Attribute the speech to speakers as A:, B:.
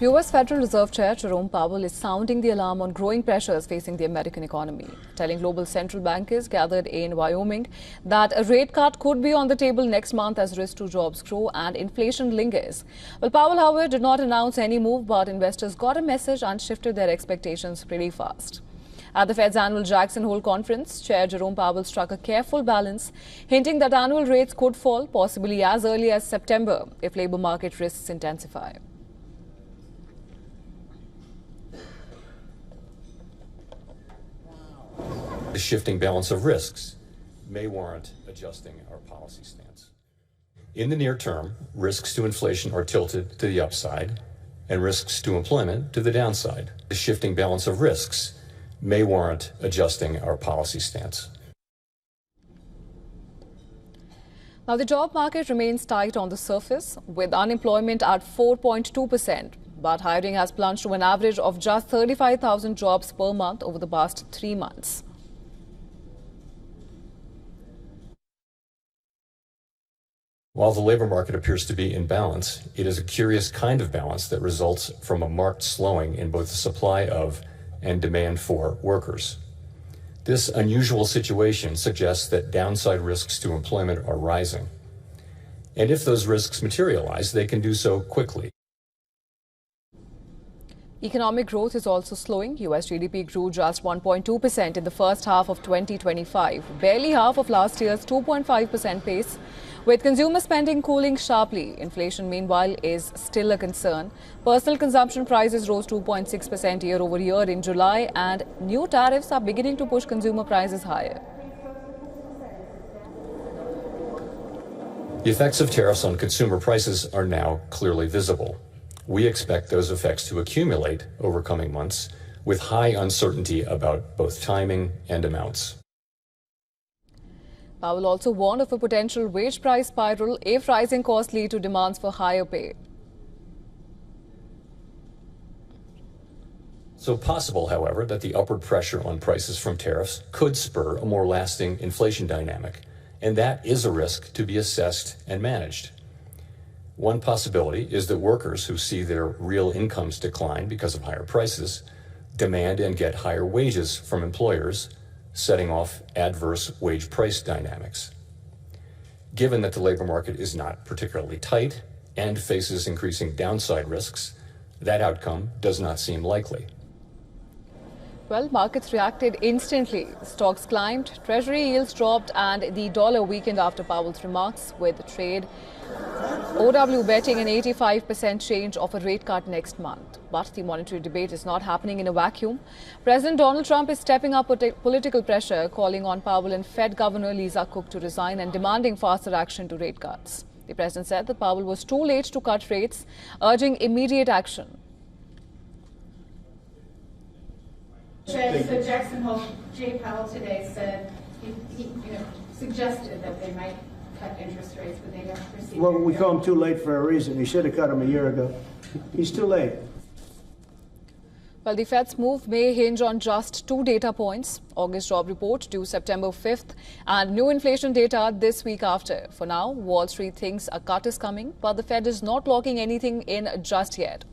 A: U.S. Federal Reserve Chair Jerome Powell is sounding the alarm on growing pressures facing the American economy, telling global central bankers gathered in Wyoming that a rate cut could be on the table next month as risks to jobs grow and inflation lingers. Well, Powell, however, did not announce any move, but investors got a message and shifted their expectations pretty fast. At the Fed's annual Jackson Hole conference, Chair Jerome Powell struck a careful balance, hinting that annual rates could fall, possibly as early as September, if labor market risks intensify.
B: The shifting balance of risks may warrant adjusting our policy stance. In the near term, risks to inflation are tilted to the upside and risks to employment to the downside. The shifting balance of risks may warrant adjusting our policy stance.
A: Now, the job market remains tight on the surface, with unemployment at 4.2%. But hiring has plunged to an average of just 35,000 jobs per month over the past 3 months.
B: While the labor market appears to be in balance, it is a curious kind of balance that results from a marked slowing in both the supply of and demand for workers. This unusual situation suggests that downside risks to employment are rising. And if those risks materialize, they can do so quickly.
A: Economic growth is also slowing. U.S. GDP grew just 1.2% in the first half of 2025, barely half of last year's 2.5% pace. With consumer spending cooling sharply, inflation, meanwhile, is still a concern. Personal consumption prices rose 2.6% year over year in July, and new tariffs are beginning to push consumer prices higher.
B: The effects of tariffs on consumer prices are now clearly visible. We expect those effects to accumulate over coming months, with high uncertainty about both timing and amounts.
A: Powell also warned of a potential wage price spiral if rising costs lead to demands for higher pay.
B: So possible, however, that the upward pressure on prices from tariffs could spur a more lasting inflation dynamic, and that is a risk to be assessed and managed. One possibility is that workers who see their real incomes decline because of higher prices demand and get higher wages from employers, setting off adverse wage price dynamics. Given that the labor market is not particularly tight and faces increasing downside risks, that outcome does not seem likely.
A: Well, markets reacted instantly. Stocks climbed, Treasury yields dropped, and the dollar weakened after Powell's remarks, with trade OW betting an 85% change of a rate cut next month. But the monetary debate is not happening in a vacuum. President Donald Trump is stepping up political pressure, calling on Powell and Fed Governor Lisa Cook to resign and demanding faster action to rate cuts. The president said that Powell was too late to cut rates, urging immediate action.
C: So Jackson Hole, Jay Powell today said he suggested that they might cut interest rates, but they don't proceed.
D: Well, we call him too late for a reason. He should have cut him a year ago. He's too late.
A: Well, the Fed's move may hinge on just 2 data points: August job report due September 5th and new inflation data this week after. For now, Wall Street thinks a cut is coming, but the Fed is not locking anything in just yet.